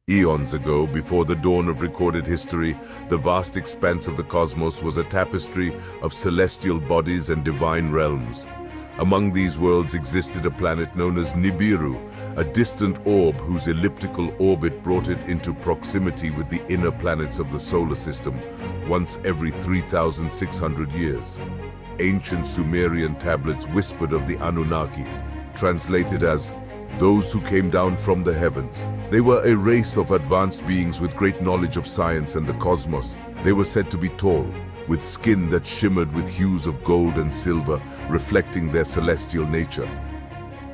Eons ago, before the dawn of recorded history, the vast expanse of the cosmos was a tapestry of celestial bodies and divine realms. Among these worlds existed a planet known as Nibiru, a distant orb whose elliptical orbit brought it into proximity with the inner planets of the solar system, once every 3,600 years. Ancient Sumerian tablets whispered of the Anunnaki, translated as those who came down from the heavens. They were a race of advanced beings with great knowledge of science and the cosmos. They were said to be tall, with skin that shimmered with hues of gold and silver, reflecting their celestial nature.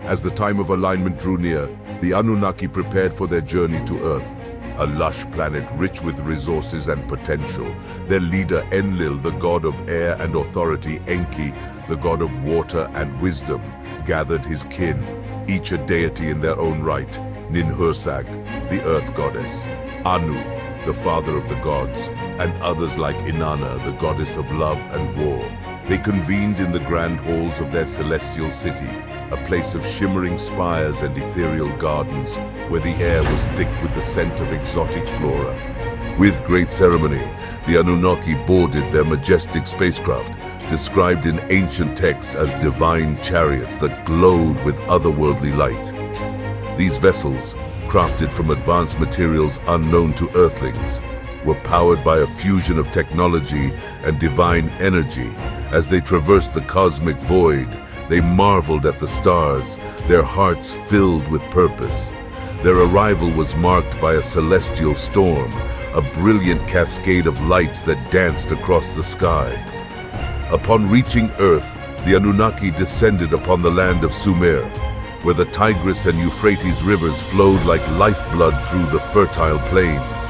As the time of alignment drew near, the Anunnaki prepared for their journey to Earth, a lush planet rich with resources and potential. Their leader Enlil, the god of air and authority, Enki, the god of water and wisdom, gathered his kin, each a deity in their own right. Ninhursag, the earth goddess, Anu, the father of the gods, and others like Inanna, the goddess of love and war. They convened in the grand halls of their celestial city, a place of shimmering spires and ethereal gardens, where the air was thick with the scent of exotic flora. With great ceremony, the Anunnaki boarded their majestic spacecraft, described in ancient texts as divine chariots that glowed with otherworldly light. These vessels, crafted from advanced materials unknown to Earthlings, were powered by a fusion of technology and divine energy. As they traversed the cosmic void, they marveled at the stars, their hearts filled with purpose. Their arrival was marked by a celestial storm, a brilliant cascade of lights that danced across the sky. Upon reaching Earth, the Anunnaki descended upon the land of Sumer, where the Tigris and Euphrates rivers flowed like lifeblood through the fertile plains.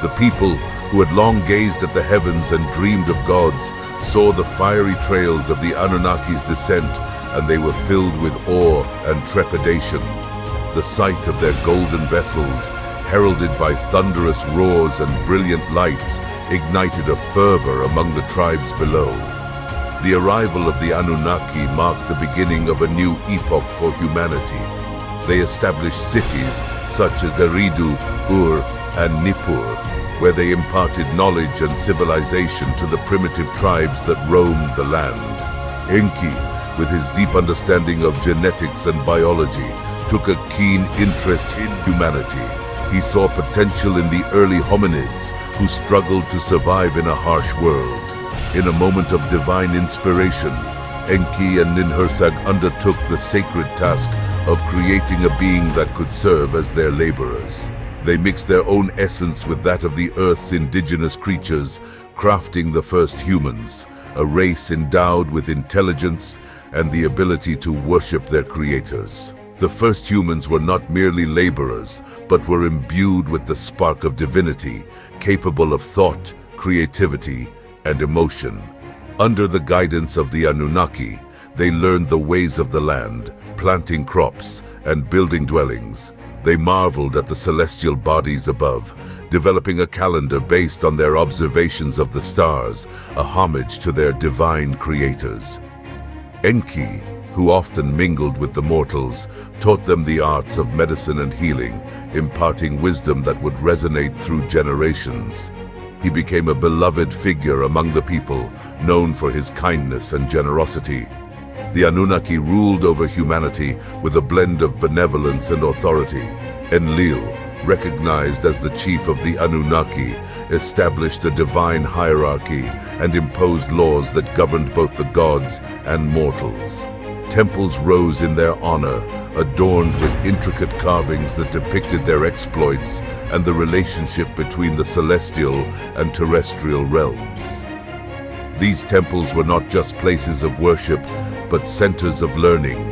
The people, who had long gazed at the heavens and dreamed of gods, saw the fiery trails of the Anunnaki's descent, and they were filled with awe and trepidation. The sight of their golden vessels, heralded by thunderous roars and brilliant lights, ignited a fervor among the tribes below. The arrival of the Anunnaki marked the beginning of a new epoch for humanity. They established cities such as Eridu, Ur, and Nippur, where they imparted knowledge and civilization to the primitive tribes that roamed the land. Enki, with his deep understanding of genetics and biology, took a keen interest in humanity. He saw potential in the early hominids who struggled to survive in a harsh world. In a moment of divine inspiration, Enki and Ninhursag undertook the sacred task of creating a being that could serve as their laborers. They mixed their own essence with that of the Earth's indigenous creatures, crafting the first humans, a race endowed with intelligence and the ability to worship their creators. The first humans were not merely laborers, but were imbued with the spark of divinity, capable of thought, creativity, and emotion. Under the guidance of the Anunnaki, they learned the ways of the land, planting crops and building dwellings. They marveled at the celestial bodies above, developing a calendar based on their observations of the stars, a homage to their divine creators. Enki, who often mingled with the mortals, taught them the arts of medicine and healing, imparting wisdom that would resonate through generations. He became a beloved figure among the people, known for his kindness and generosity. The Anunnaki ruled over humanity with a blend of benevolence and authority. Enlil, recognized as the chief of the Anunnaki, established a divine hierarchy and imposed laws that governed both the gods and mortals. Temples rose in their honor, adorned with intricate carvings that depicted their exploits and the relationship between the celestial and terrestrial realms. These temples were not just places of worship, but centers of learning,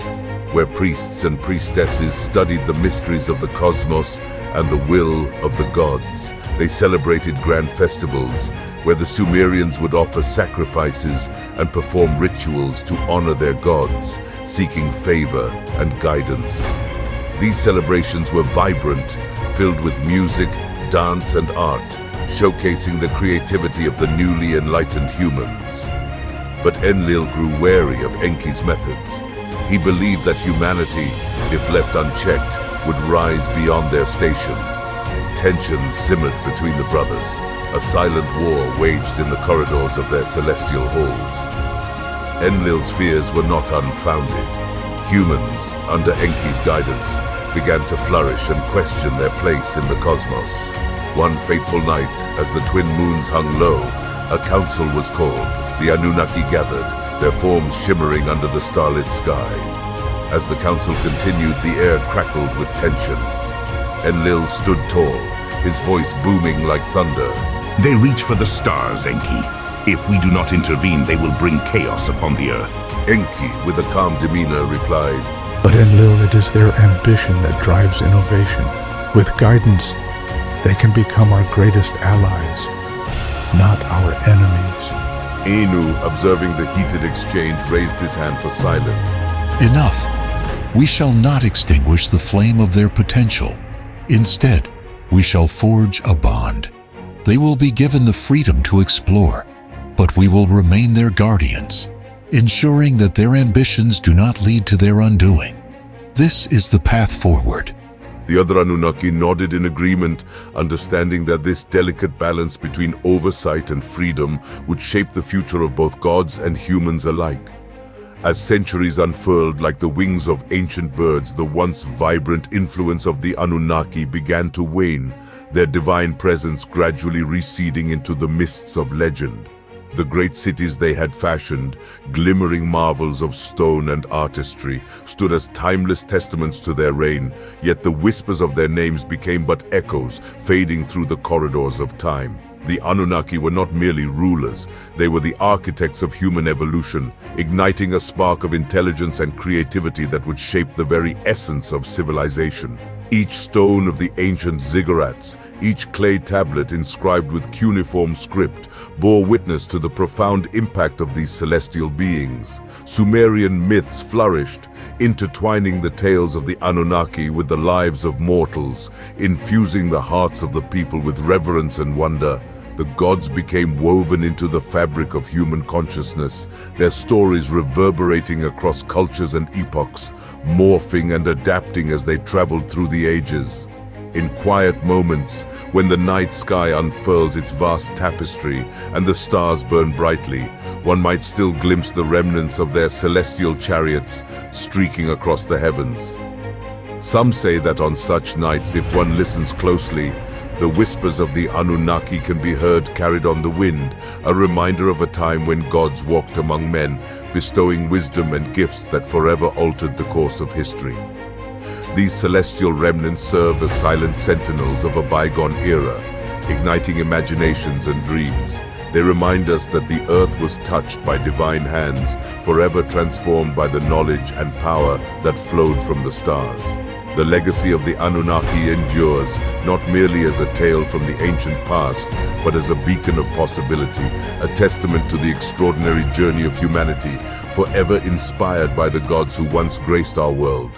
where priests and priestesses studied the mysteries of the cosmos and the will of the gods. They celebrated grand festivals, where the Sumerians would offer sacrifices and perform rituals to honor their gods, seeking favor and guidance. These celebrations were vibrant, filled with music, dance, and art, showcasing the creativity of the newly enlightened humans. But Enlil grew wary of Enki's methods. He believed that humanity, if left unchecked, would rise beyond their station. Tension simmered between the brothers, a silent war waged in the corridors of their celestial halls. Enlil's fears were not unfounded. Humans, under Enki's guidance, began to flourish and question their place in the cosmos. One fateful night, as the twin moons hung low, a council was called. The Anunnaki gathered, their forms shimmering under the starlit sky. As the council continued, the air crackled with tension. Enlil stood tall, his voice booming like thunder. They reach for the stars, Enki. If we do not intervene, they will bring chaos upon the earth. Enki, with a calm demeanor, replied, But Enlil, it is their ambition that drives innovation. With guidance, they can become our greatest allies, not our enemies. Anu, observing the heated exchange, raised his hand for silence. Enough. We shall not extinguish the flame of their potential. Instead, we shall forge a bond. They will be given the freedom to explore, but we will remain their guardians, ensuring that their ambitions do not lead to their undoing. This is the path forward. The other Anunnaki nodded in agreement, understanding that this delicate balance between oversight and freedom would shape the future of both gods and humans alike. As centuries unfurled like the wings of ancient birds, the once vibrant influence of the Anunnaki began to wane, their divine presence gradually receding into the mists of legend. The great cities they had fashioned, glimmering marvels of stone and artistry, stood as timeless testaments to their reign, yet the whispers of their names became but echoes, fading through the corridors of time. The Anunnaki were not merely rulers, they were the architects of human evolution, igniting a spark of intelligence and creativity that would shape the very essence of civilization. Each stone of the ancient ziggurats, each clay tablet inscribed with cuneiform script, bore witness to the profound impact of these celestial beings. Sumerian myths flourished, intertwining the tales of the Anunnaki with the lives of mortals, infusing the hearts of the people with reverence and wonder. The gods became woven into the fabric of human consciousness, their stories reverberating across cultures and epochs, morphing and adapting as they traveled through the ages. In quiet moments, when the night sky unfurls its vast tapestry and the stars burn brightly, one might still glimpse the remnants of their celestial chariots streaking across the heavens. Some say that on such nights, if one listens closely, the whispers of the Anunnaki can be heard carried on the wind, a reminder of a time when gods walked among men, bestowing wisdom and gifts that forever altered the course of history. These celestial remnants serve as silent sentinels of a bygone era, igniting imaginations and dreams. They remind us that the earth was touched by divine hands, forever transformed by the knowledge and power that flowed from the stars. The legacy of the Anunnaki endures, not merely as a tale from the ancient past, but as a beacon of possibility, a testament to the extraordinary journey of humanity, forever inspired by the gods who once graced our world.